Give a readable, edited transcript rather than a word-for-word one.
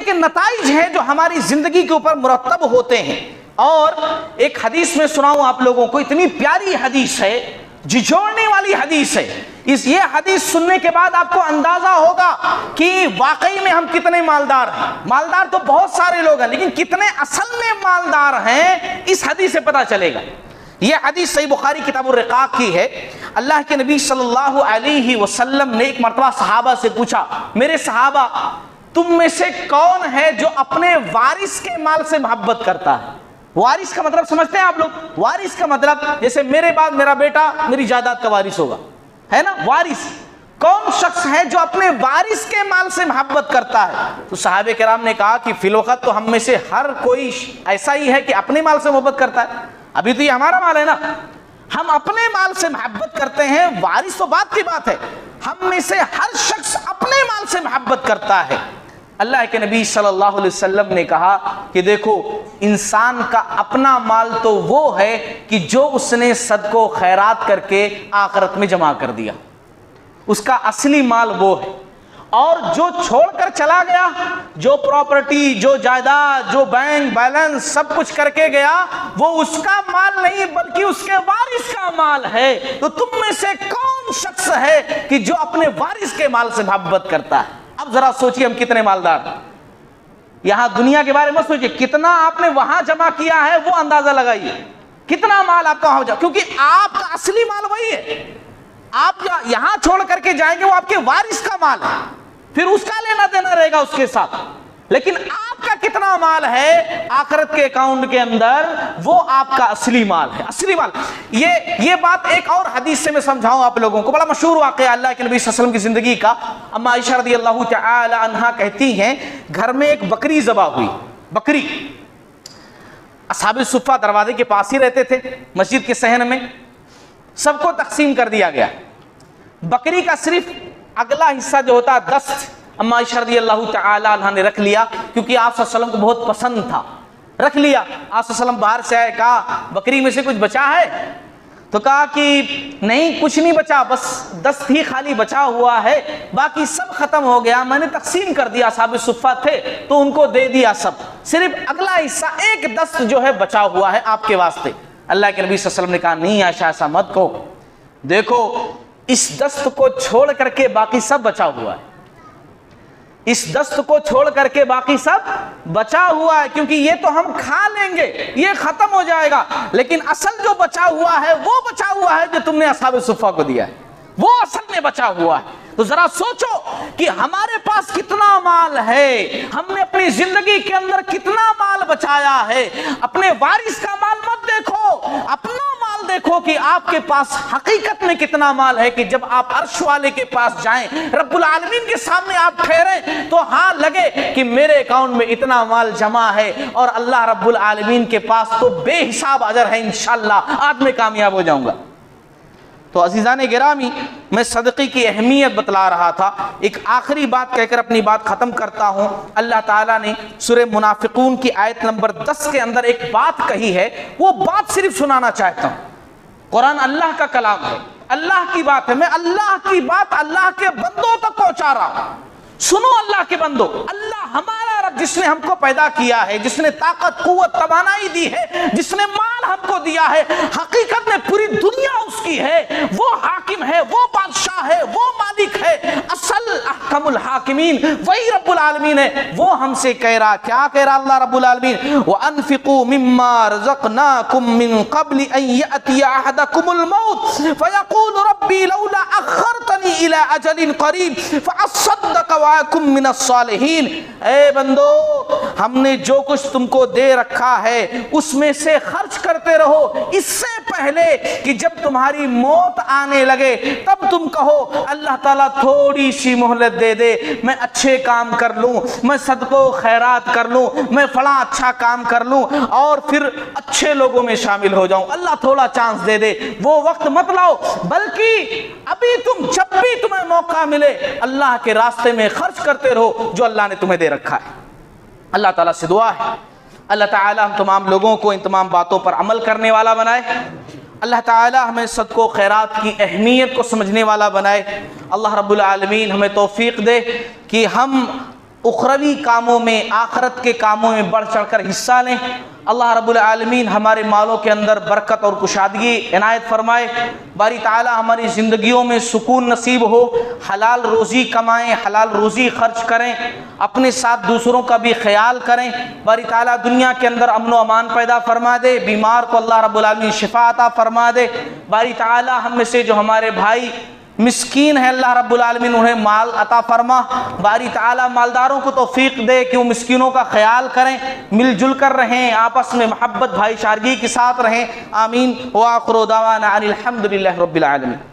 کے نتائج ہیں جو ہماری زندگی کے اوپر مرتب ہوتے ہیں. اور ایک حدیث میں سناؤں آپ لوگوں کو, اتنی پیاری حدیث ہے, جھنجھوڑنے والی حدیث ہے. یہ حدیث سننے کے بعد آپ کو اندازہ ہوگا کہ واقعی میں ہم کتنے مالدار ہیں. مالدار تو بہت سارے لوگ ہیں, لیکن کتنے اصل میں مالدار ہیں اس حدیث سے پتہ چلے گا. یہ حدیث صحیح بخاری کتاب الرقاق کی ہے. اللہ کے نبی صلی اللہ علیہ وسلم نے ایک مرتبہ صحابہ سے پوچھا, میرے صحابہ تم میں سے کون ہے جو اپنے وارث کے مال سے محبت کرتا ہے؟ وارث کا مطلب سمجھتے ہیں آپ لوگ؟ وارث کا مطلب جیسے میرے بعد میرا بیٹا میری جائیداد کا وارث ہوگا, ہے نا. وارث کون شخص ہے جو اپنے وارث کے مال سے محبت کرتا ہے؟ تو صحابہ کرام نے کہا کہ فی الوقت تو ہم میں سے ہر کوئی ایسا ہی ہے کہ اپنے مال سے محبت کرتا ہے. ابھی تو یہ ہمارا مال ہے نا, ہم اپنے مال سے محبت کرتے ہیں. وارث تو بات کی بات ہے, ہم میں سے ہر شخص اپنے مال سے محبت کرتا ہے. اللہ کے نبی صلی اللہ علیہ وسلم نے کہا کہ دیکھو, انسان کا اپنا مال تو وہ ہے کہ جو اس نے صدقہ و خیرات کر کے آخرت میں جمع کر دیا, اس کا اصلی مال وہ ہے. اور جو چھوڑ کر چلا گیا, جو پراپرٹی, جو جائیداد, جو بینک بیلنس سب کچھ کر کے گیا, وہ اس کا مال نہیں بلکہ اس کے وارث کا مال ہے. تو تم میں سے کون شخص ہے کہ جو اپنے وارث کے مال سے محبت کرتا ہے؟ اب ذرا سوچئے ہم کتنے مالدار ہیں. یہاں دنیا کے بارے میں سوچئے, کتنا آپ نے وہاں جمع کیا ہے وہ اندازہ لگائیے, کتنا مال آپ کا وہاں جمع, کیونکہ آپ کا اصلی مال وہی ہے. آپ یہاں چھوڑ کر کے جائیں گے وہ آپ کے وارث کا مال ہے, پھر اس کا لینا دینا رہے گا اس کے ساتھ. لیکن آپ کا کتنا مال ہے آخرت کے اکاؤنٹ کے اندر, وہ آپ کا اصلی مال ہے, اصلی مال. یہ بات ایک اور حدیث سے میں سمجھاؤں آپ لوگوں کو. بڑا مشہور واقعہ اللہ کے نبی صلی اللہ علیہ وسلم کی زندگی کا. اما عائشہ رضی اللہ تعالی عنہا کہتی ہیں, گھر میں ایک بکری ذبح ہوئی. بکری, اصحاب الصفہ دروازے کے پاس ہی رہتے تھے مسجد کے صحن میں, سب کو تقسیم کر دیا گیا. بکری کا صرف اگلا حصہ جو ہوتا دست اما عائشہ رضی اللہ تعالی عنہ نے رکھ لیا, کیونکہ آپ صلی اللہ علیہ وسلم کو بہت پسند تھا. رکھ لیا. آپ صلی اللہ علیہ وسلم باہر سے آئے, کہا بکری میں سے کچھ بچا ہے؟ تو کہا کہ نہیں کچھ نہیں بچا, بس دست ہی خالی بچا ہوا ہے, باقی سب ختم ہو گیا, میں نے تقسیم کر دیا, اصحاب صفہ تھے تو ان کو دے دیا سب, صرف اگلا حصہ ایک دست جو ہے بچا ہوا ہے آپ کے واسطے. اللہ کے نبی صلی اللہ علیہ وسلم نے کہا نہیں عائشہ ایسا مت کہو, دیکھو اس دست کو چھوڑ کر کے باقی سب بچا ہوا ہے, اس دست کو چھوڑ کر کے باقی سب بچا ہوا ہے, کیونکہ یہ تو ہم کھا لیں گے, یہ ختم ہو جائے گا, لیکن اصل جو بچا ہوا ہے وہ بچا ہوا ہے جو تم نے اصحاب صفہ کو دیا ہے, وہ اصل میں بچا ہوا ہے. تو ذرا سوچو کہ ہمارے پاس کتنا مال ہے, ہم نے اپنی زندگی کے اندر کتنا مال بچایا ہے. اپنے وارث کا مال مت دیکھو, اپنا مال دیکھو کہ آپ کے پاس حقیقت میں کتنا مال ہے, کہ جب آپ عرش والے کے پاس جائیں, رب العالمین کے سامنے آپ ٹھہریں, تو ہاں لگے کہ میرے اکاؤنٹ میں اتنا مال جمع ہے, اور اللہ رب العالمین کے پاس تو بے حساب اجر ہے, انشاءاللہ آج میں کامیاب ہو جاؤں گا. تو عزیزان گرامی, میں صدقے کی اہمیت بتلا رہا تھا. ایک آخری بات کہہ کر اپنی بات ختم کرتا ہوں. اللہ تعالیٰ نے سورہ منافقون کی آیت نمبر 10 کے اندر ایک بات کہی ہے, وہ بات صرف سنانا چاہتا ہوں. قرآن اللہ کا کلام ہے, اللہ کی بات ہے, میں اللہ کی بات اللہ کے بندوں تک پہنچا رہا ہوں. سنو اللہ کے بندو, اللہ ہمارا رب جس نے ہم کو پیدا کیا ہے, جس نے طاقت قوت توانائی دی ہے, جس نے مال ہم کو دیا ہے, حقیقت میں پوری دنیا اس کی ہے, وہ حاکم ہے, وہ بادشاہ ہے, وہ مالک ہے, اصل احکم الحاکمین وہی رب العالمین ہے. وہ ہم سے کہہ رہا, کیا کہہ رہا اللہ رب العالمین, وَأَنفِقُوا مِمَّا رَزَقْنَاكُم مِّن قَبْلِ أَن يَأْتِيَ أَحَدَكُمُ الْمَوْتُ فَيَقُولُ رَبِّي لَوْلَا أَخَّرْتَنِي إِلَىٰ أَجَلٍ قَرِيبٍ فَأَصَّدَّقَ وَأَكُن مِّنَ الصَّالِحِينَ. اے بندو, ہم نے جو کچھ تم کو دے رکھا ہے اس میں سے خرچ کرتے رہو, اس سے پہلے کہ جب تمہاری موت آنے لگے تب تم کہو اللہ تعالیٰ تھوڑی سی مہلت دے دے, میں اچھے کام کر لوں, میں صدقہ و خیرات کر لوں, میں فلاں اچھا کام کر لوں اور پھر اچھے لوگوں میں شامل ہو جاؤں, اللہ تھوڑا چانس دے دے. وہ وقت مت لاؤ, بلکہ ابھی تم جب بھی تمہیں موقع ملے اللہ کے راستے میں خرچ کرتے رہو جو اللہ نے تمہیں دے رکھا ہے. اللہ تعالیٰ سے دعا ہے اللہ تعالیٰ ہم تمام لوگوں کو ان تمام باتوں پر عمل کرنے والا بنائے. اللہ تعالیٰ ہمیں صدقہ و خیرات کی اہمیت کو سمجھنے والا بنائے. اللہ رب العالمین ہمیں توفیق دے کہ ہم اخروی کاموں میں، آخرت کے کاموں میں بڑھ چڑھ کر حصہ لیں۔ اللہ رب العالمین ہمارے مالوں کے اندر برکت اور کشادگی عنایت فرمائے۔ باری تعالی ہماری زندگیوں میں سکون نصیب ہو، حلال روزی کمائیں، حلال روزی خرچ کریں، اپنے ساتھ دوسروں کا بھی خیال کریں۔ باری تعالی دنیا کے اندر امن و امان پیدا فرما دے، بیمار کو اللہ رب العالمین شفا عطا فرما دے۔ باری تعالی ہم میں سے جو ہمارے بھائی مسکین ہے، اللہ رب العالمین انہیں مال عطا فرما۔ باری تعالی مالداروں کو توفیق دے کہ وہ مسکینوں کا خیال کریں، مل جل کر رہیں، آپس میں محبت بھائی چارگی کے ساتھ رہیں۔ آمین۔ وآخر دعوانا ان الحمد للہ رب العالمین۔